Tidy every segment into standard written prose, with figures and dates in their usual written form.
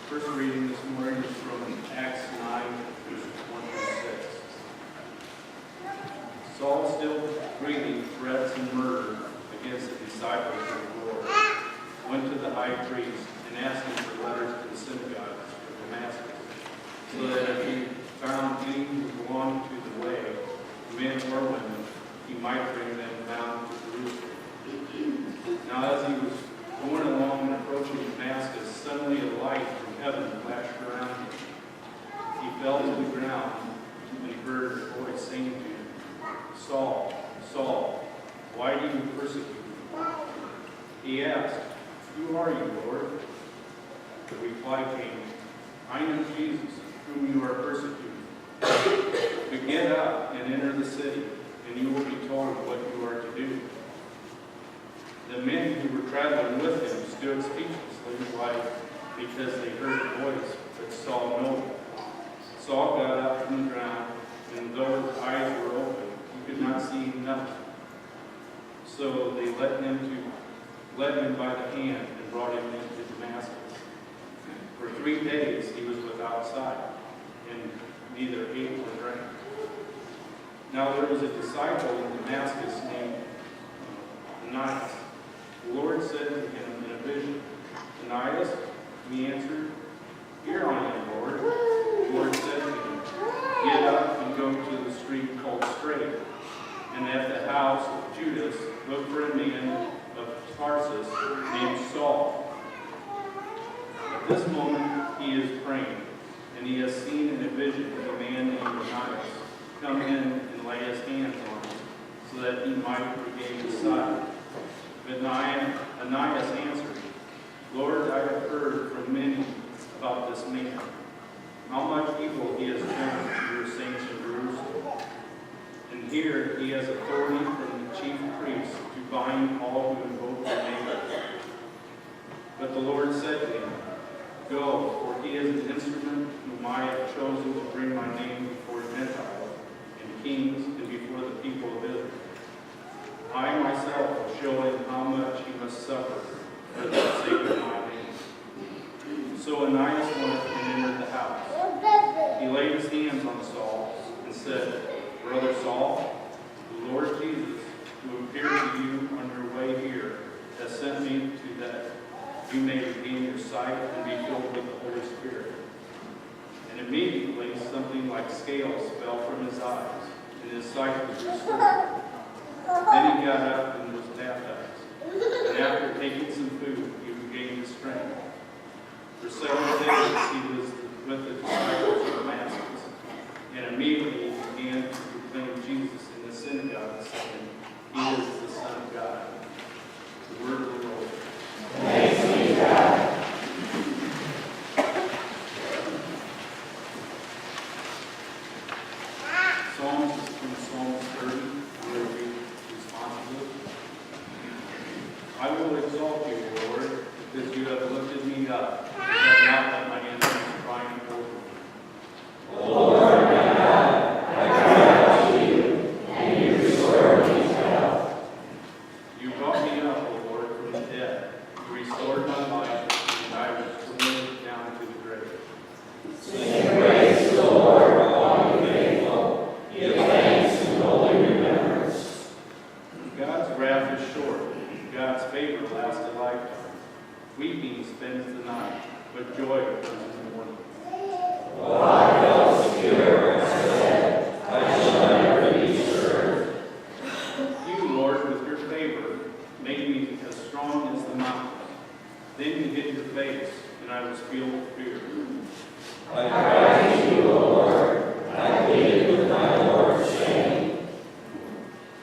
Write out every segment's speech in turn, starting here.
First reading this morning is from Acts 9, verses 1 through 6. Saul still breathing threats and murder against the disciples of the Lord, went to the high priest and asked him for letters to the synagogues of Damascus, so that if he found any who belonged to the way, men or women, he might bring them down to Jerusalem. Now as he was going along and approaching Damascus, suddenly a light from heaven flashed around him. He fell to the ground and heard a voice saying to him, Saul, Saul, why do you persecute me? He asked, Who are you, Lord? The reply came, I am Jesus, whom you are persecuting. But get up and enter the city, and you will be told what you are to do. The men who were traveling with him stood speechlessly, because they heard a voice, but saw no one. Saul got up from the ground, and though his eyes were open, he could not see nothing. So they led him by the hand and brought him into Damascus. For 3 days he was without sight, and neither ate nor drank. Now there was a disciple in Damascus named Ananias. The Lord said to him in a vision, Ananias, he answered, Here I am, Lord. The Lord said to him, Get up and go to the street called Straight, and at the house of Judas look for a man of Tarsus named Saul. At this moment he is praying, and he has seen in a vision a man named Ananias come in and lay his hands on him, so that he might regain his sight. But Ananias answered, Lord, I have heard from many about this man, how much evil he has done to your saints in Jerusalem. And here he has authority from the chief priests to bind all who invoke your name. But the Lord said to him, Go, for he is an instrument whom I have chosen to bring my name before Gentiles and kings and before the people of Israel. I myself will show him how much he must suffer for the sake of my name. So Ananias went and entered the house. He laid his hands on Saul and said, Brother Saul, the Lord Jesus, who appeared to you on your way here, has sent me to that you may regain your sight and be filled with the Holy Spirit. And immediately something like scales fell from his eyes, and his sight was restored. Then he got up and was baptized. And after taking some food, he regained his strength. For several days he was with the disciples of Damascus, and immediately he began to proclaim Jesus in the synagogue, saying, He is the Son of God. The word of the Lord. Thanks be to God. Psalms is from Psalm 30. We'll read responsibly. I will exalt you, Lord, because you have lifted me up. You have not let my enemies triumph over me. O Lord my God, I cry out to you, and you restore me to health. You brought me up, O Lord, from the dead. You restored my life, and I was delivered down to the grave. Sing praise to the Lord, all you faithful. Give thanks in holy remembrance. God's wrath is short. God's favor lasts a lifetime. Weeping spends the night, but joy comes in the morning. While I felt secure and said, I shall never be disturbed. You, Lord, with your favor, made me as strong as the mountains. Then you hid your face, and I was filled with fear. I cried to you, O Lord. I pleaded with my Lord's shame.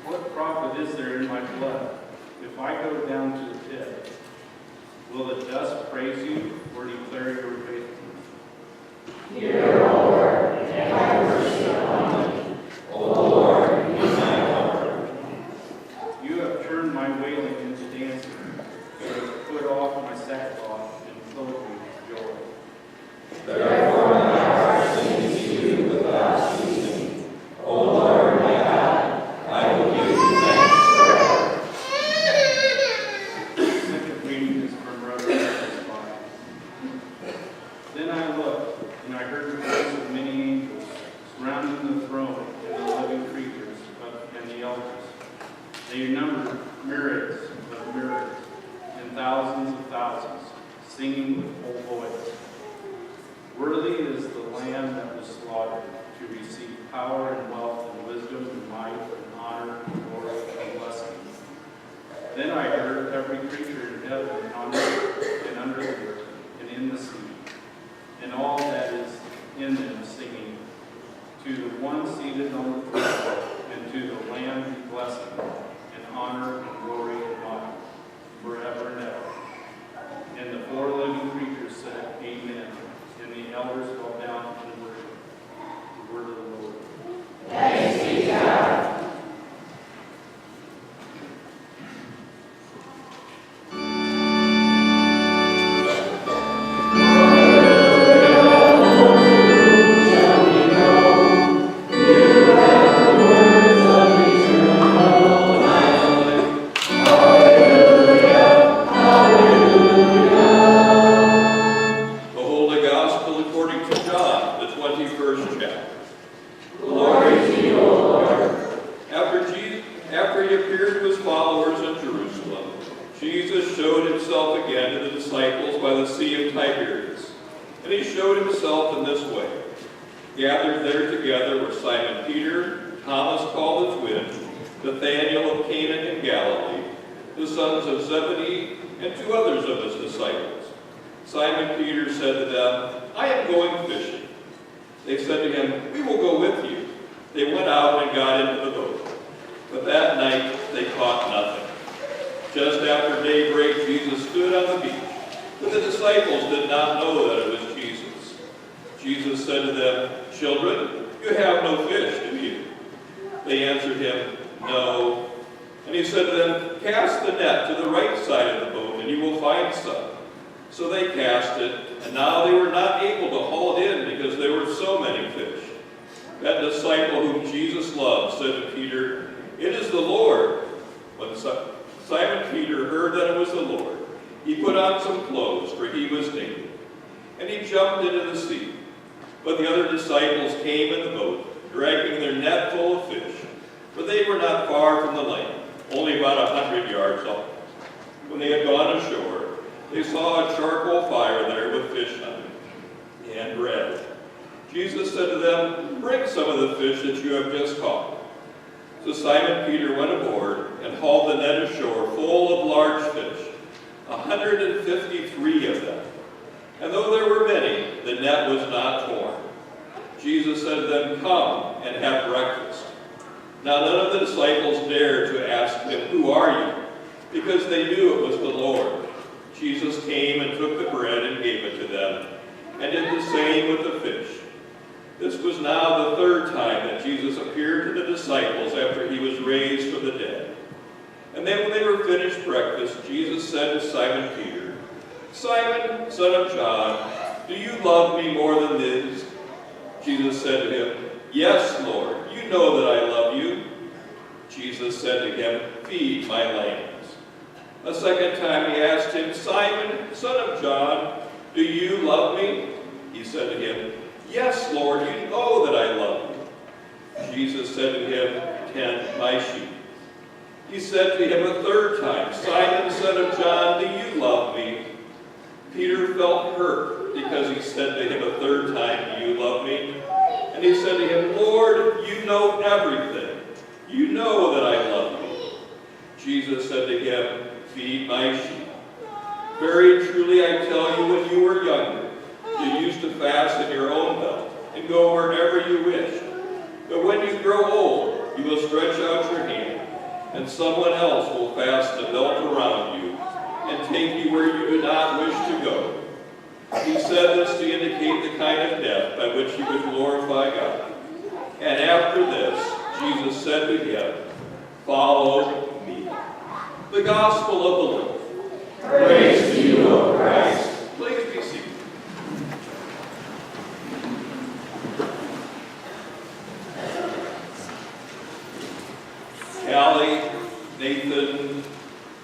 What profit is there in my blood? If I go down to the pit, will the dust praise you or declare your faithfulness? Hear, O Lord, and have mercy upon me. O Lord, be my comfort. You have turned my wailing into dancing, so as to put off my sackcloth and clothe me with joy. Therefore my heart sings to you with loud ceasing. O Lord, my God, I will give you thanks forever. The second reading is from Revelation 5. Then I looked, and I heard the voice of many angels surrounding the throne and the living creatures and the elders. They numbered myriads of myriads and thousands of thousands, singing with full voice. Worthy is the Lamb that was slaughtered to receive power and wealth and wisdom and might and honor and glory and blessing. Then I heard every creature in heaven and on earth and under the earth and in the sea, and all that is in them singing, to the one seated on the throne, and to the Lamb be blessing, and honor, and glory, and might, forever and ever. And the four living creatures said, Amen. And the elders fell down and worshiped. The word of the Lord. Thanks be to God.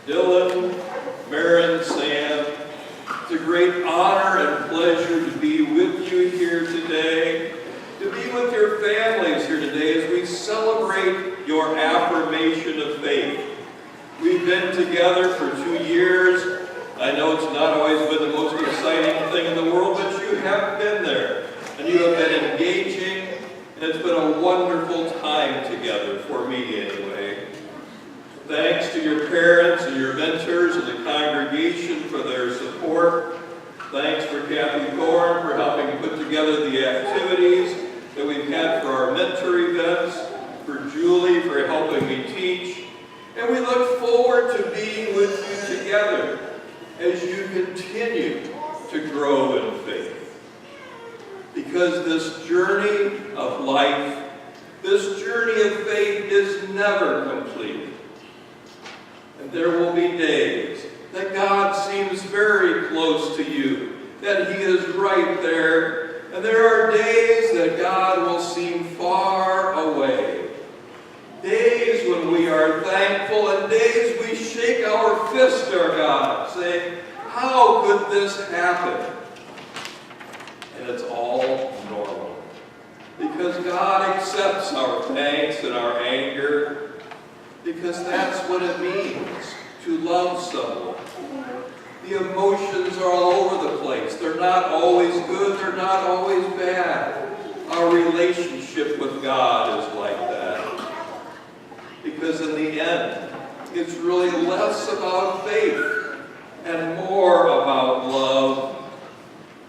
Dylan, Maren, Sam, it's a great honor and pleasure to be thanks for Kathy Thorne for helping put together the activities that we've had for our mentor events, for Julie for helping me teach, and we look forward to being with you together as you continue to grow in faith. Because this journey of life, this journey of faith is never complete. And there will be days that God seems very close to you, that He is right there. And there are days that God will seem far away. Days when we are thankful and days we shake our fist at our God, saying, how could this happen? And it's all normal. Because God accepts our thanks and our anger, because that's what it means to love someone. The emotions are all over the place. They're not always good, they're not always bad. Our relationship with God is like that. Because in the end, it's really less about faith and more about love.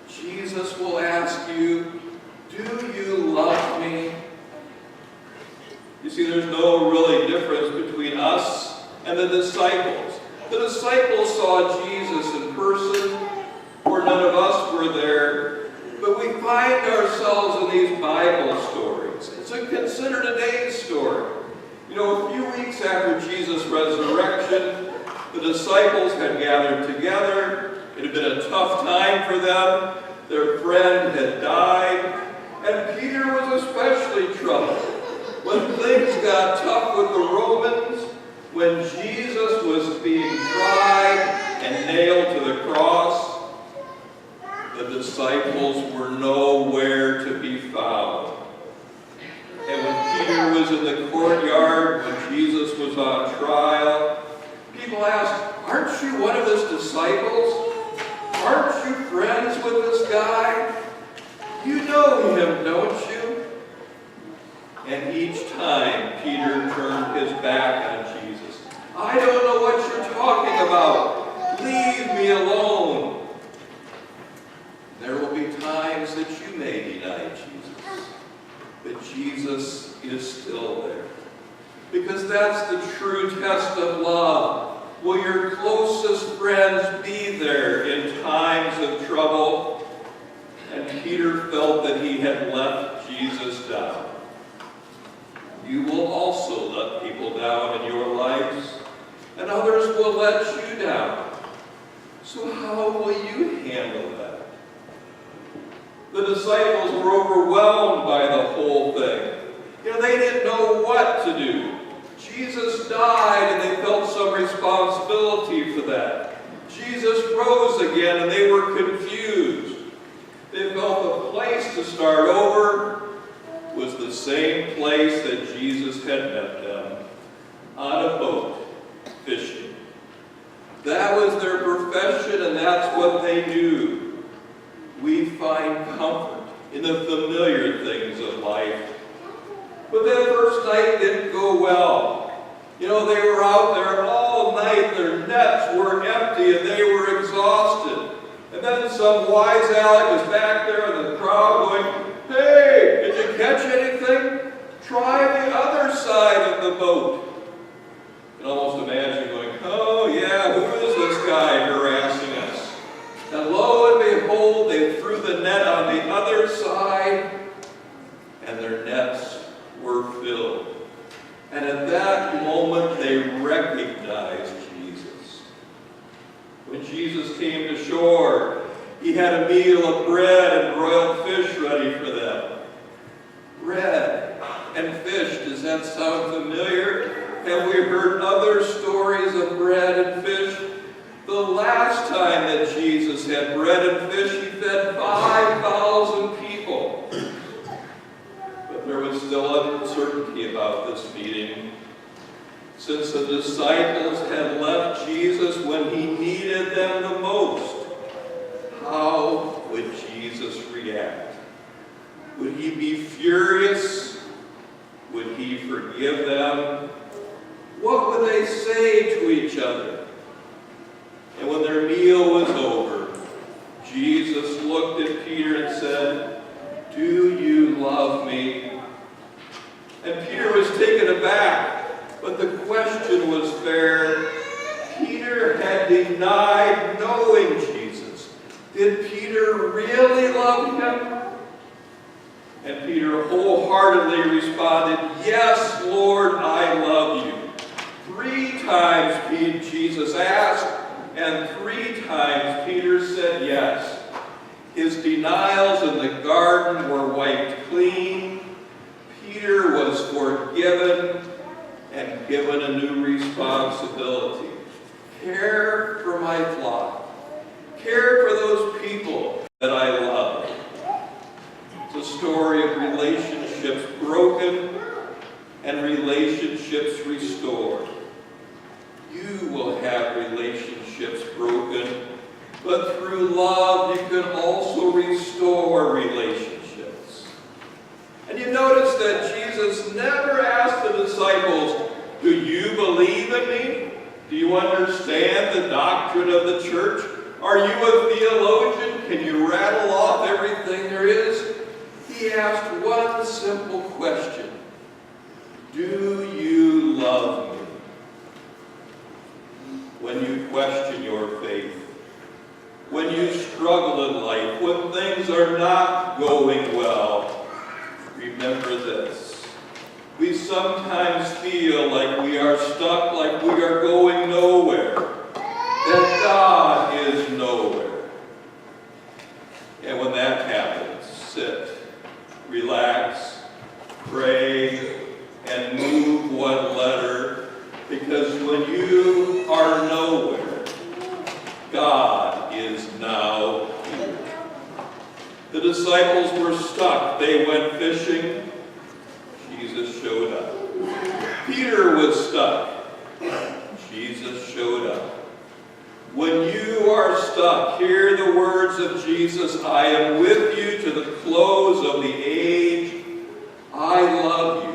Jesus will ask you, do you love me? You see, there's no really difference between us and the disciples. The disciples saw Jesus in person, where none of us were there, but we find ourselves in these Bible stories. So consider today's story. You know, a few weeks after Jesus' resurrection, the disciples had gathered together. It had been a tough time for them. Their friend had died, and Peter was especially troubled. When things got tough with the Romans, when Jesus was being tried and nailed to the cross, the disciples were nowhere to be found. And when Peter was in the courtyard, when Jesus was on trial, people asked, aren't you one of his disciples? Aren't you friends with this guy? You know him, don't you? And each time Peter turned his back on Jesus. I don't know what you're talking about. Leave me alone. There will be times that you may deny Jesus, but Jesus is still there. Because that's the true test of love. Will your closest friends be there in times of trouble? And Peter felt that he had let Jesus down. You will also let people down in your lives, and others will let you down. So how will you handle that? The disciples were overwhelmed by the whole thing. You know, they didn't know what to do. Jesus died, and they felt some responsibility for that. Jesus rose again, and they were confused. They felt the place to start over was the same place that Jesus had met them, on a boat, fishing. That was their profession, and that's what they knew. We find comfort in the familiar things of life. But that first night didn't go well. You know, they were out there all night, their nets were empty, and they were exhausted. And then some wise Alec was back there in the crowd going, hey, did you catch anything? Try the other side of the boat. You can almost imagine going, oh yeah, who is this guy harassing us? And lo and behold, they threw the net on the other side, and their nets were filled. And at that moment, they recognized Jesus. When Jesus came to shore, he had a meal of bread and broiled fish ready for them. Bread and fish, does that sound familiar? Have we heard other stories of bread and fish? The last time that Jesus had bread and fish, he fed 5,000 people. But there was still uncertainty about this meeting. Since the disciples had left Jesus when he needed them the most, how would Jesus react? Would he be furious? Would he forgive them? What would they say to each other? And when their meal was over, Jesus Jesus looked at Peter and said, "Do you love me?" And Peter was taken aback, but the question was fair. Peter had denied knowing Jesus. Did Peter really love him? And Peter wholeheartedly responded, "Yes, Lord, I love you." 3 times Jesus asked, and 3 times Peter said yes. His denials in the garden were wiped clean. Peter was forgiven and given a new responsibility. Care for my flock. Care for those people that I love. It's a story of relationships broken and relationships restored. You will have relationships broken, but through love you can also restore relationships. And you notice that Jesus never asked the disciples, "Do you believe in me? Do you understand the doctrine of the church? Are you a theologian? Can you rattle off everything there is?" He asked one simple question: "Do you love me?" When you question your faith, when you struggle in life, when things are not going well, remember this. We sometimes feel like we are stuck, like we are going nowhere, that God is nowhere. And when that happens, sit, relax, pray, and move one letter, because when you are nowhere, God is now here. The disciples were stuck. They went fishing. Jesus showed up. Peter was stuck. Jesus showed up. When you are stuck, hear the words of Jesus: "I am with you to the close of the age. I love you.